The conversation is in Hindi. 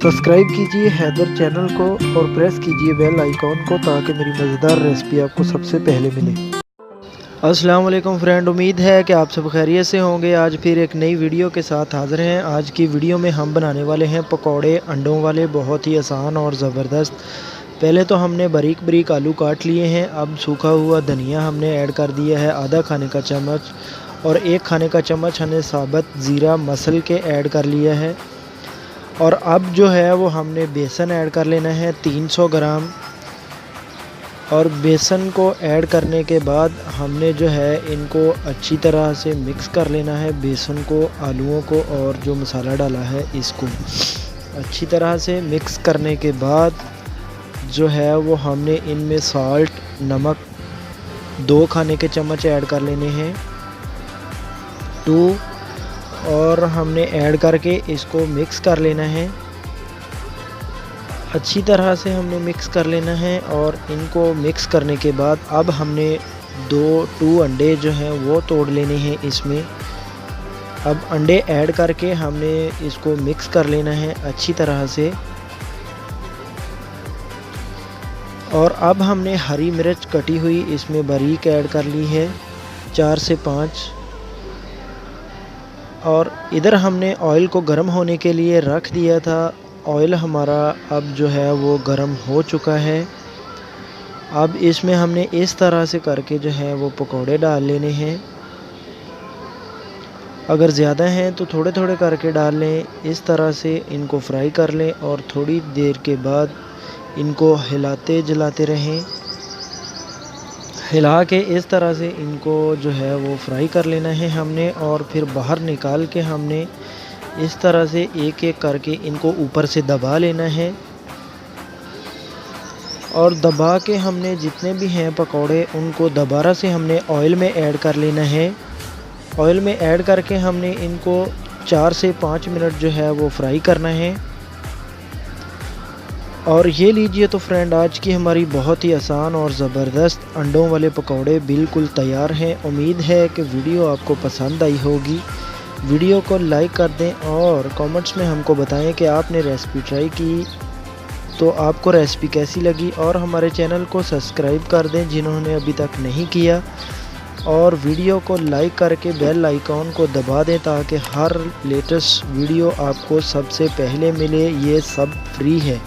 सब्सक्राइब कीजिए हैदर चैनल को और प्रेस कीजिए बेल आइकॉन को ताकि मेरी मज़ेदार रेसिपी आपको सबसे पहले मिले। अस्सलाम वालेकुम फ्रेंड, उम्मीद है कि आप सब खैरियत से होंगे। आज फिर एक नई वीडियो के साथ हाज़िर हैं। आज की वीडियो में हम बनाने वाले हैं पकौड़े अंडों वाले, बहुत ही आसान और ज़बरदस्त। पहले तो हमने बारीक बारीक आलू काट लिए हैं। अब सूखा हुआ धनिया हमने ऐड कर दिया है आधा खाने का चम्मच, और 1 खाने का चम्मच हमने साबुत ज़ीरा मसल के ऐड कर लिया है। और अब जो है वो हमने बेसन ऐड कर लेना है 300 ग्राम। और बेसन को ऐड करने के बाद हमने जो है इनको अच्छी तरह से मिक्स कर लेना है, बेसन को, आलूओं को और जो मसाला डाला है इसको अच्छी तरह से मिक्स करने के बाद जो है वो हमने इनमें साल्ट, नमक 2 खाने के चम्मच ऐड कर लेने हैं, 2, और हमने ऐड करके इसको मिक्स कर लेना है। अच्छी तरह से हमने मिक्स कर लेना है। और इनको मिक्स करने के बाद अब हमने 2 अंडे जो हैं वो तोड़ लेने हैं इसमें। अब अंडे ऐड करके हमने इसको मिक्स कर लेना है अच्छी तरह से। और अब हमने हरी मिर्च कटी हुई इसमें बारीक ऐड कर ली है, 4 से 5। और इधर हमने ऑयल को गर्म होने के लिए रख दिया था। ऑयल हमारा अब जो है वो गर्म हो चुका है। अब इसमें हमने इस तरह से करके जो है वो पकोड़े डाल लेने हैं। अगर ज़्यादा हैं तो थोड़े थोड़े करके डाल लें। इस तरह से इनको फ्राई कर लें और थोड़ी देर के बाद इनको हिलाते जलाते रहें। हिला के इस तरह से इनको जो है वो फ्राई कर लेना है हमने। और फिर बाहर निकाल के हमने इस तरह से एक एक करके इनको ऊपर से दबा लेना है। और दबा के हमने जितने भी हैं पकौड़े उनको दोबारा से हमने ऑयल में ऐड कर लेना है। ऑयल में ऐड करके हमने इनको 4 से 5 मिनट जो है वो फ्राई करना है। और ये लीजिए तो फ्रेंड, आज की हमारी बहुत ही आसान और ज़बरदस्त अंडों वाले पकौड़े बिल्कुल तैयार हैं। उम्मीद है कि वीडियो आपको पसंद आई होगी। वीडियो को लाइक कर दें और कमेंट्स में हमको बताएं कि आपने रेसिपी ट्राई की तो आपको रेसिपी कैसी लगी। और हमारे चैनल को सब्सक्राइब कर दें जिन्होंने अभी तक नहीं किया। और वीडियो को लाइक करके बेल आइकॉन को दबा दें ताकि हर लेटेस्ट वीडियो आपको सबसे पहले मिले। ये सब फ्री है।